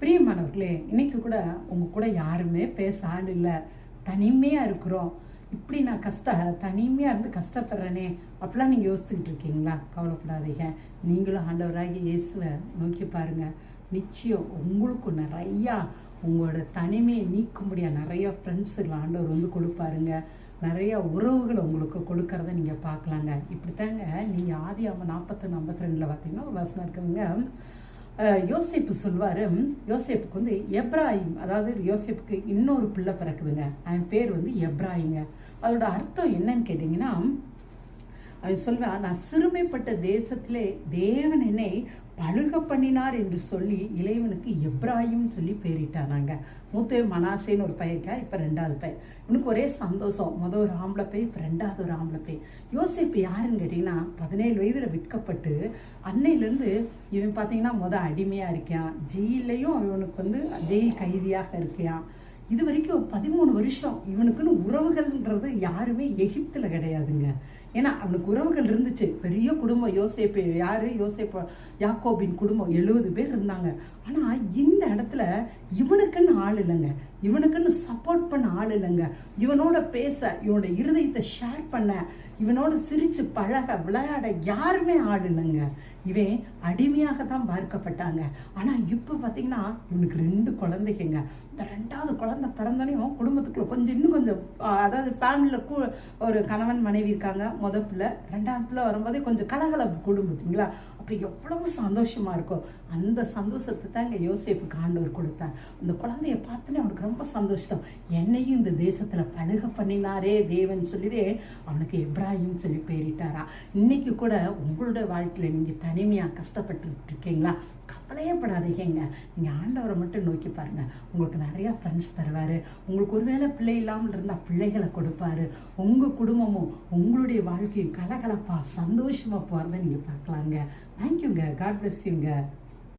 பிரியமானவர்களே, இன்னைக்கு கூட உங்க கூட யாருமே பேச ஆள் இல்லை, தனிமையா இருக்கிறோம். இப்படி நான் தனிமையா இருந்து கஷ்டப்படுறேனே அப்படிலாம் நீங்க யோசித்துக்கிட்டு இருக்கீங்களா? கவலைப்படாதீங்க. நீங்களும் ஆண்டவராகி இயேசுவை நோக்கி பாருங்க. நிச்சயம் உங்களுக்கு நிறையா உங்களோட தனிமையை நீக்க முடியாது. நிறைய ஃப்ரெண்ட்ஸுகள் ஆண்டவர் வந்து கொடுப்பாருங்க. நிறைய உறவுகளை உங்களுக்கு கொடுக்கறத நீங்க பார்க்கலாங்க. இப்படித்தாங்க நீங்க ஆதியாகமம் 41:52 பார்த்தீங்கன்னா ஒரு வசனம் இருக்குதுங்க. யோசேப்பு சொல்வாரு, யோசேப்புக்கு வந்து எப்ராஹிம், அதாவது யோசேப்புக்கு இன்னொரு பிள்ளை பிறக்குதுங்க. அவன் பேர் வந்து எப்ராஹிங்க. அதோட அர்த்தம் என்னன்னு கேட்டீங்கன்னா, அவன் சொல்வான், நான் சிறுமைப்பட்ட தேசத்திலே தேவன் என்னை பழுக பண்ணினார் என்று சொல்லி இளைவனுக்கு எப்ராஹிம் சொல்லி பேரிட்டானாங்க. மூத்தவன் மனாசேன்னு ஒரு பையன், இப்ப 2வது பையன். இவனுக்கு ஒரே சந்தோஷம். ஒரு ஆம்பளை பையன், இப்ப 2வது ஒரு ஆம்பளை பையன். யோசேப்பு யாருன்னு கேட்டீங்கன்னா 17 வயதுல விற்கப்பட்டு அன்னையிலிருந்து இவன் பாத்தீங்கன்னா அடிமையா இருக்கான். ஜெயிலையும் இவனுக்கு வந்து ஜெயில் கைதியாக இருக்கான். இது வரைக்கும் 13 வருஷம் இவனுக்குன்னு உறவுகள்ன்றது யாருமே எகிப்துல கிடையாதுங்க. ஏன்னா அவனுக்கு உறவுகள் இருந்துச்சு, பெரிய குடும்பம். யோசேப்பு யாரு? யாக்கோபின் குடும்பம் 70 பேர் இருந்தாங்க. ஆனா இந்த இடத்துல இவனுக்குன்னு ஆள் இல்லைங்க, இவனுக்குன்னு சப்போர்ட் பண்ண ஆள் இல்லைங்க. இவனோட பேச, இவனோட இருதயத்தை ஷேர் பண்ண, இவனோட சிரிச்சு பழக விளையாட யாருமே ஆள் இல்லைங்க. இவன் அடிமையாக தான் பார்க்கப்பட்டாங்க. ஆனா இப்ப பாத்தீங்கன்னா இவனுக்கு 2 குழந்தைங்க. இந்த 2வது குழந்தை பிறந்தனையும் குடும்பத்துக்குள்ள கொஞ்சம் இன்னும் கொஞ்சம், அதாவது ஃபேமிலியில ஒரு கணவன் மனைவி இருக்காங்க. முதல் பிள்ளை, 2வது பிள்ளை வரும்போதே கொஞ்சம் கலகலப்பு குடும்பத்துங்களா. அப்ப எவ்வளவு சந்தோஷமா இருக்கும். அந்த சந்தோஷத்தை தாங்க யோசேப்புக்கு ஆண்டவர் கொடுத்தார். அந்த குழந்தைய பார்த்தோன்னே அவனுக்கு ரொம்ப சந்தோஷம். என்னையும் இந்த தேசத்துல பழுக பண்ணினாரே தேவன் சொல்லிதே அவனுக்கு எப்ராஹிம் சொல்லி பேரிட்டாரா. இன்னைக்கு கூட உங்களுடைய வாழ்க்கையில நீங்க தனிமையா கஷ்டப்பட்டு இருக்கீங்களா? கவலையப்படாதீங்க. நீங்க ஆண்டவரை மட்டும் நோக்கி பாருங்க. உங்களுக்கு நிறைய ஃப்ரெண்ட்ஸ் தருவாரு. உங்களுக்கு ஒருவேளை பிள்ளை இல்லாமல் இருந்தா பிள்ளைகளை கொடுப்பாரு. உங்க குடும்பமும் உங்களுடைய வாழ்க்கையும் கலகலப்பா சந்தோஷமா போறதை நீங்க பார்க்கலாங்க. தேங்க்யூங்க. காட் பிளஸ் யூங்க.